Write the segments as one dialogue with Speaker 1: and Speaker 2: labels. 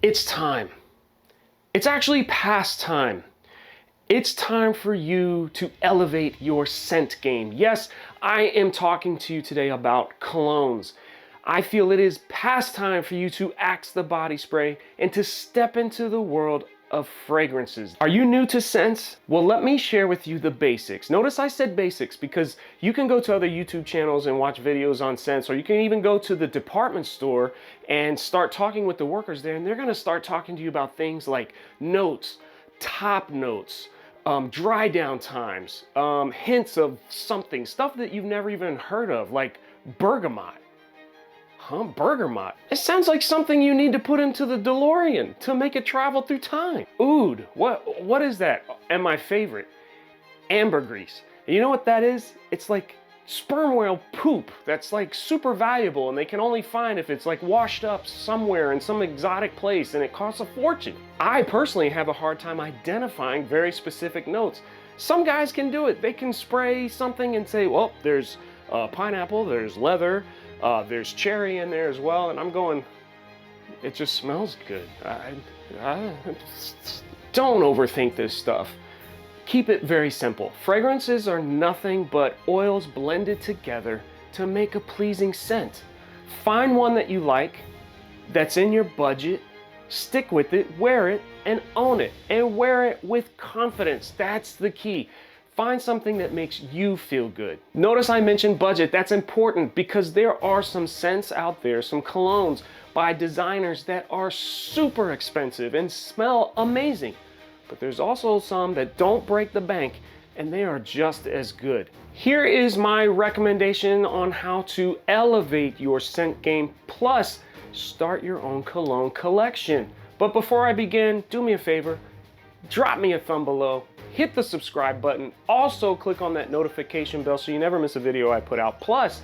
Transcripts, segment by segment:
Speaker 1: It's time. It's actually past time. It's time for you to elevate your scent game. Yes, I am talking to you today about colognes. I feel it is past time for you to axe the body spray and to step into the world of fragrances. Are you new to scents? Well, let me share with you the basics. Notice I said basics because you can go to other YouTube channels and watch videos on scents, or you can even go to the department store and start talking with the workers there, and they're gonna start talking to you about things like notes, top notes, dry down times, hints of something, stuff that you've never even heard of, like bergamot. Bergamot. It sounds like something you need to put into the DeLorean to make it travel through time. Oud. What is that? And my favorite, ambergris. And you know what that is? It's like sperm whale poop that's like super valuable, and they can only find if it's like washed up somewhere in some exotic place, and it costs a fortune. I personally have a hard time identifying very specific notes. Some guys can do it. They can spray something and say, well, there's pineapple, there's leather, there's cherry in there as well, and I'm going, it just smells good. Don't overthink this stuff. Keep it very simple. Fragrances are nothing but oils blended together to make a pleasing scent. Find one that you like, that's in your budget, stick with it, wear it, and own it. And wear it with confidence. That's the key. Find something that makes you feel good. Notice I mentioned budget. That's important because there are some scents out there, some colognes by designers that are super expensive and smell amazing. But there's also some that don't break the bank, and they are just as good. Here is my recommendation on how to elevate your scent game, plus start your own cologne collection. But before I begin, do me a favor, drop me a thumb below, hit the subscribe button, also click on that notification bell so you never miss a video I put out. Plus,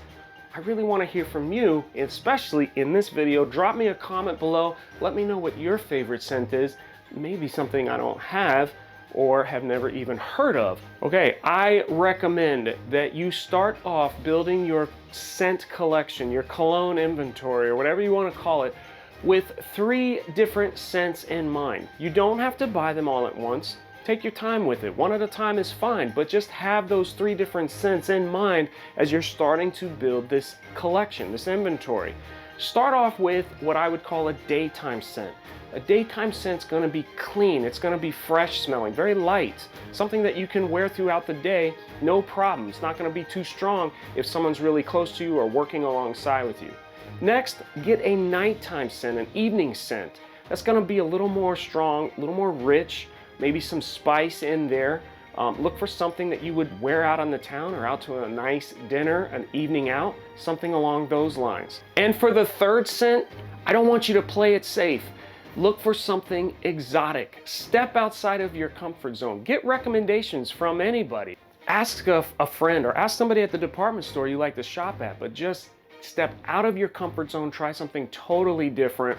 Speaker 1: I really want to hear from you, especially in this video. Drop me a comment below, let me know what your favorite scent is, maybe something I don't have or have never even heard of. Okay, I recommend that you start off building your scent collection, your cologne inventory, or whatever you want to call it, with 3 different scents in mind. You don't have to buy them all at once. Take your time with it. One at a time is fine, but just have those 3 different scents in mind as you're starting to build this collection, this inventory. Start off with what I would call a daytime scent. A daytime scent's gonna be clean, it's gonna be fresh smelling, very light, something that you can wear throughout the day, no problem. It's not gonna be too strong if someone's really close to you or working alongside with you. Next, get a nighttime scent, an evening scent. That's gonna be a little more strong, a little more rich, maybe some spice in there. Look for something that you would wear out on the town or out to a nice dinner, an evening out, something along those lines. And for the third scent, I don't want you to play it safe. Look for something exotic. Step outside of your comfort zone. Get recommendations from anybody. Ask a friend or ask somebody at the department store you like to shop at, but just step out of your comfort zone, try something totally different.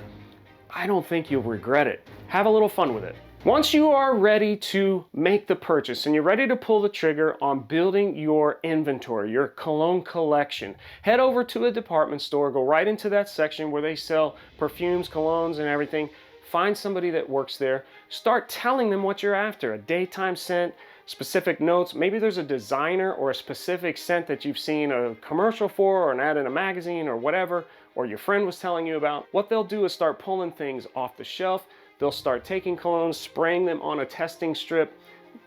Speaker 1: I don't think you'll regret it. Have a little fun with it. Once you are ready to make the purchase and you're ready to pull the trigger on building your inventory, your cologne collection, head over to a department store, go right into that section where they sell perfumes, colognes, and everything. Find somebody that works there. Start telling them what you're after, a daytime scent, specific notes. Maybe there's a designer or a specific scent that you've seen a commercial for or an ad in a magazine or whatever, or your friend was telling you about. What they'll do is start pulling things off the shelf. They'll start taking colognes, spraying them on a testing strip,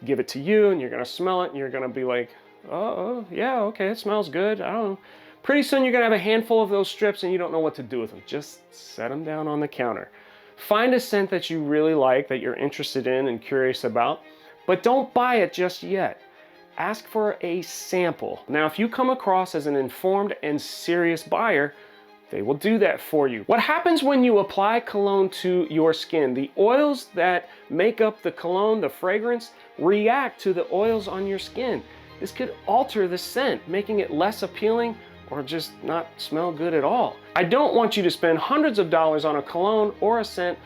Speaker 1: give it to you, and you're gonna smell it, and you're gonna be like, oh, yeah, okay, it smells good, I don't know. Pretty soon you're gonna have a handful of those strips and you don't know what to do with them. Just set them down on the counter. Find a scent that you really like, that you're interested in and curious about, but don't buy it just yet. Ask for a sample. Now, if you come across as an informed and serious buyer, they will do that for you. What happens when you apply cologne to your skin? The oils that make up the cologne, the fragrance, react to the oils on your skin. This could alter the scent, making it less appealing or just not smell good at all. I don't want you to spend hundreds of dollars on a cologne or a scent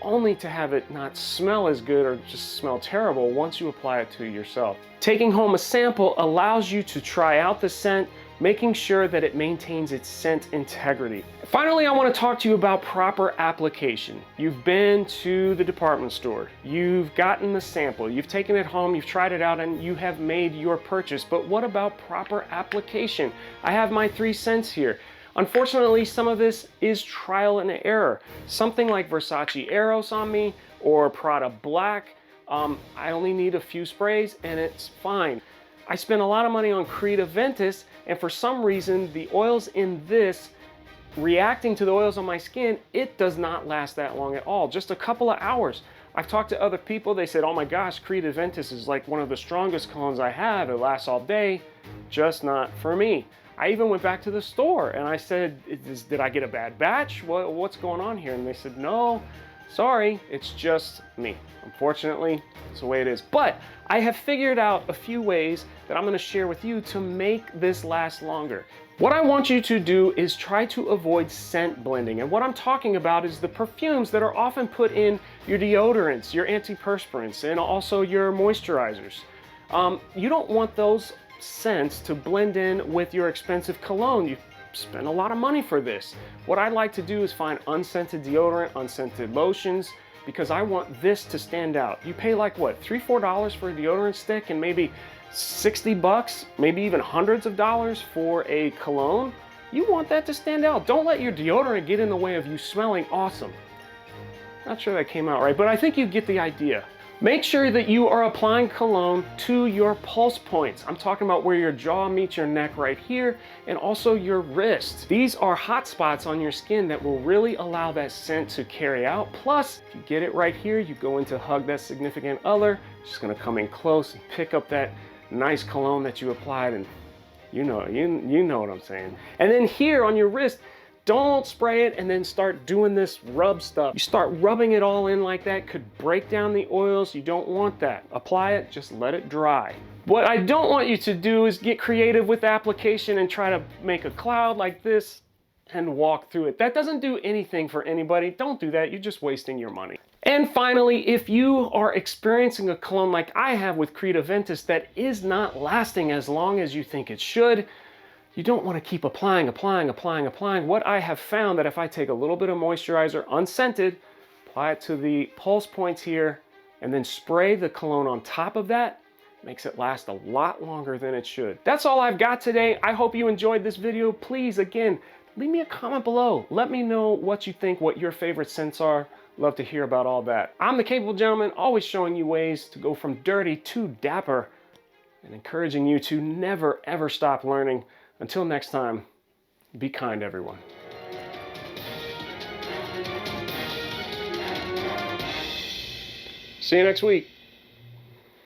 Speaker 1: only to have it not smell as good or just smell terrible once you apply it to yourself. Taking home a sample allows you to try out the scent, making sure that it maintains its scent integrity. Finally, I want to talk to you about proper application. You've been to the department store, you've gotten the sample, you've taken it home, you've tried it out, and you have made your purchase. But what about proper application? I have my 3 cents here. Unfortunately, some of this is trial and error. Something like Versace Eros on me or Prada Black, I only need a few sprays and it's fine. I spent a lot of money on Creed Aventus, and for some reason, the oils in this reacting to the oils on my skin, it does not last that long at all, just a couple of hours. I've talked to other people, they said, oh my gosh, Creed Aventus is like one of the strongest colognes I have, it lasts all day, just not for me. I even went back to the store and I said, did I get a bad batch? What's going on here? And they said, no, sorry, it's just me. Unfortunately, it's the way it is. But I have figured out a few ways that I'm going to share with you to make this last longer. What I want you to do is try to avoid scent blending. And what I'm talking about is the perfumes that are often put in your deodorants, your antiperspirants, and also your moisturizers. You don't want those scents to blend in with your expensive cologne. You spend a lot of money for this. What I like to do is find unscented deodorant, unscented lotions, because I want this to stand out. You pay like what, $3, $4 for a deodorant stick and maybe 60 bucks, maybe even hundreds of dollars for a cologne. You want that to stand out. Don't let your deodorant get in the way of you smelling awesome. Not sure that came out right, but I think you get the idea. Make sure that you are applying cologne to your pulse points. I'm talking about where your jaw meets your neck right here, and also your wrist. These are hot spots on your skin that will really allow that scent to carry out. Plus, if you get it right here, you go in to hug that significant other, just gonna come in close and pick up that nice cologne that you applied, and you know what I'm saying. And then here on your wrist, don't spray it and then start doing this rub stuff. You start rubbing it all in like that, could break down the oils. You don't want that. Apply it, just let it dry. What I don't want you to do is get creative with application and try to make a cloud like this and walk through it. That doesn't do anything for anybody. Don't do that, you're just wasting your money. And finally, if you are experiencing a cologne like I have with Creed Aventus that is not lasting as long as you think it should, you don't want to keep applying. What I have found that if I take a little bit of moisturizer, unscented, apply it to the pulse points here, and then spray the cologne on top of that, makes it last a lot longer than it should. That's all I've got today. I hope you enjoyed this video. Please, again, leave me a comment below. Let me know what you think, what your favorite scents are. Love to hear about all that. I'm the Capable Gentleman, always showing you ways to go from dirty to dapper and encouraging you to never, ever stop learning. Until next time, be kind, everyone. See you next week.